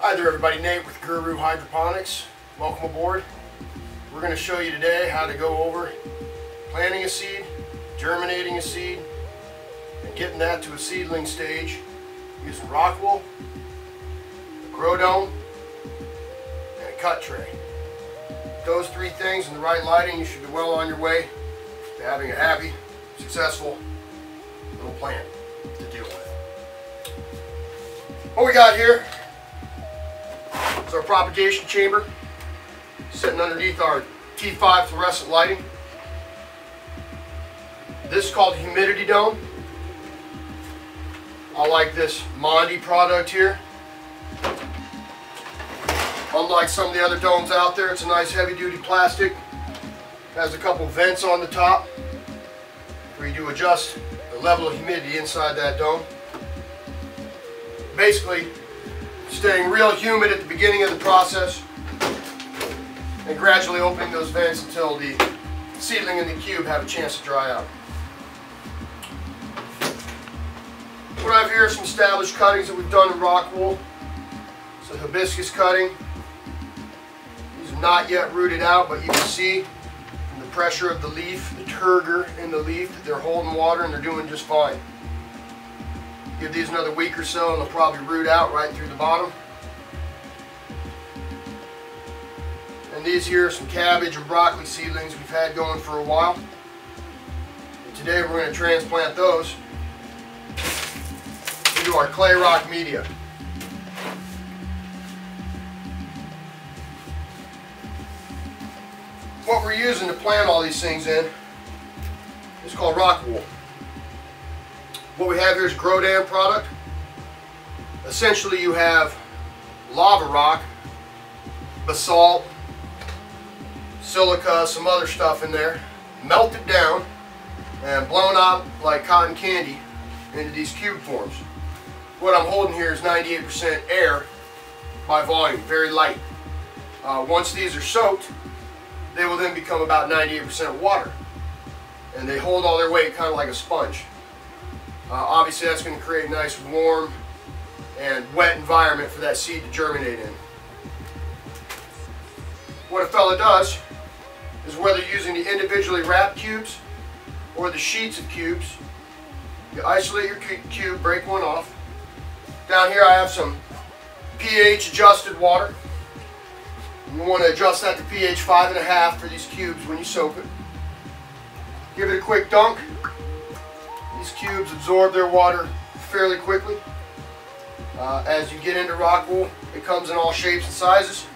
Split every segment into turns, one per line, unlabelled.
Hi there everybody, Nate with Guru Hydroponics. Welcome aboard. We're going to show you today how to go over planting a seed, germinating a seed, and getting that to a seedling stage using rockwool, a grow dome, and a cut tray. Those three things in the right lighting, you should be well on your way to having a happy, successful little plant to deal with. What we got here is our propagation chamber sitting underneath our T5 fluorescent lighting. This is called the humidity dome. I like this Mondi product here. Unlike some of the other domes out there, it's a nice heavy-duty plastic. Has a couple vents on the top where you do adjust the level of humidity inside that dome. Basically, staying real humid at the beginning of the process and gradually opening those vents until the seedling and the cube have a chance to dry out. What I have here are some established cuttings that we've done in rockwool. It's a hibiscus cutting. These are not yet rooted out, but you can see from the pressure of the leaf, the turgor in the leaf, that they're holding water and they're doing just fine. Give these another week or so and they'll probably root out right through the bottom. And these here are some cabbage and broccoli seedlings we've had going for a while. And today we're going to transplant those into our clay rock media. What we're using to plant all these things in is called rockwool. What we have here is grow dam product. Essentially you have lava rock, basalt, silica, some other stuff in there, melted down and blown up like cotton candy into these cube forms. What I'm holding here is 98% air by volume, very light. Once these are soaked, they will then become about 98% water. And they hold all their weight kind of like a sponge. Obviously that's going to create a nice warm and wet environment for that seed to germinate in. What a fella does is, whether using the individually wrapped cubes or the sheets of cubes, you isolate your cube, break one off. Down here I have some pH adjusted water. You want to adjust that to pH 5.5 for these cubes when you soak it. Give it a quick dunk. These cubes absorb their water fairly quickly. As you get into rockwool, it comes in all shapes and sizes.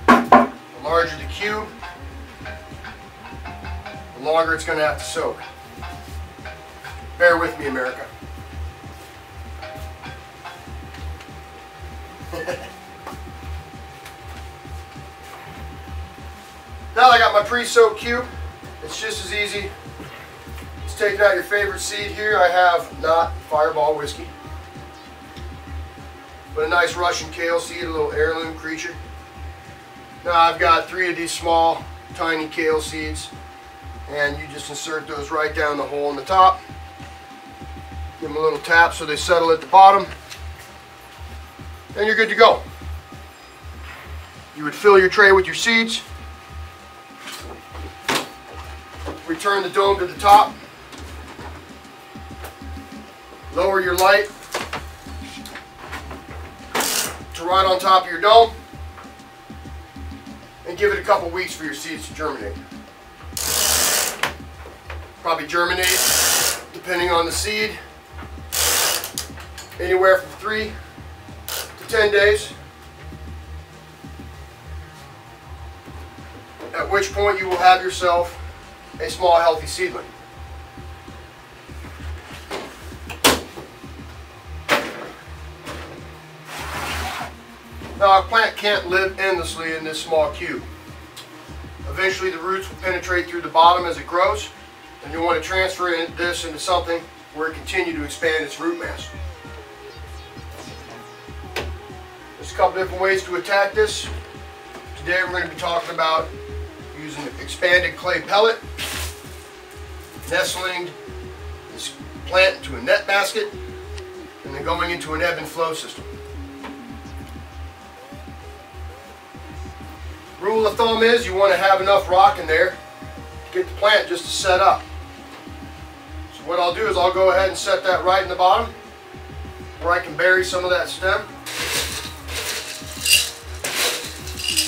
The larger the cube, the longer it's going to have to soak. Bear with me, America. Now that I got my pre-soaked cube, it's just as easy as taking out your favorite seed. Here I have not Fireball whiskey, but a nice Russian kale seed, a little heirloom creature. Now I've got 3 of these small, tiny kale seeds, and you just insert those right down the hole in the top. Give them a little tap so they settle at the bottom, and you're good to go. You would fill your tray with your seeds, return the dome to the top, lower your light to right on top of your dome, and give it a couple weeks for your seeds to germinate. Probably germinate, depending on the seed, anywhere from 3 to 10 days. At which point you will have yourself a small healthy seedling. Now a plant can't live endlessly in this small cube. Eventually the roots will penetrate through the bottom as it grows, and you want to transfer this into something where it continues to expand its root mass. There's a couple different ways to attack this. Today we're going to be talking about using an expanded clay pellet, nestling this plant into a net basket, and then going into an ebb and flow system. Rule of thumb is you want to have enough rock in there to get the plant just to set up. So what I'll do is I'll go ahead and set that right in the bottom where I can bury some of that stem.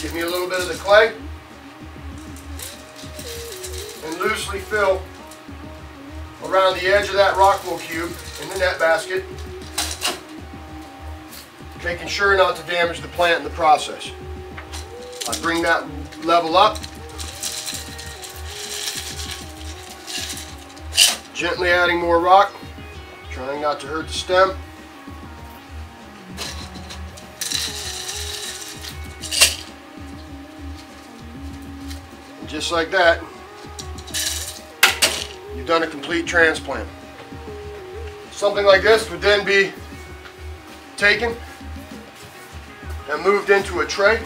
Give me a little bit of the clay and loosely fill around the edge of that rockwool cube in the net basket, making sure not to damage the plant in the process. I bring that level up, gently adding more rock, trying not to hurt the stem. And just like that, you've done a complete transplant. Something like this would then be taken and moved into a tray.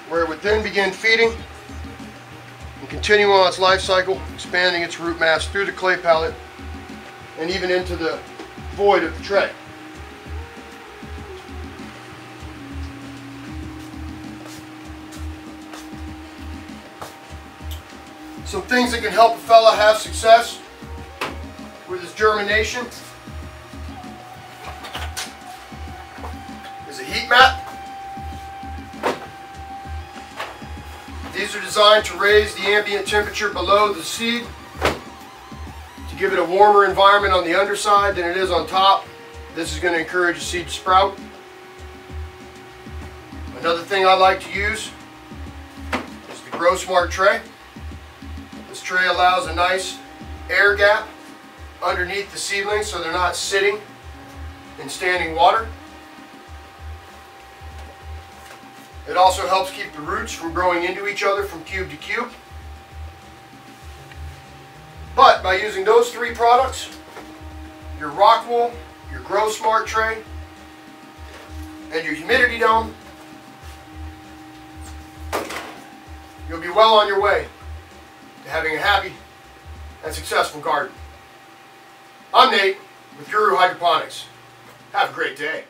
Where it would then begin feeding and continue on its life cycle, expanding its root mass through the clay pallet and even into the void of the tray. Some things that can help a fella have success with his germination is a heat mat. These are designed to raise the ambient temperature below the seed to give it a warmer environment on the underside than it is on top. This is going to encourage the seed to sprout. Another thing I like to use is the Grow Smart tray. This tray allows a nice air gap underneath the seedlings so they're not sitting in standing water. It also helps keep the roots from growing into each other from cube to cube. But by using those three products, your rockwool, your Grow Smart tray, and your humidity dome, you'll be well on your way to having a happy and successful garden. I'm Nate with Guru Hydroponics. Have a great day.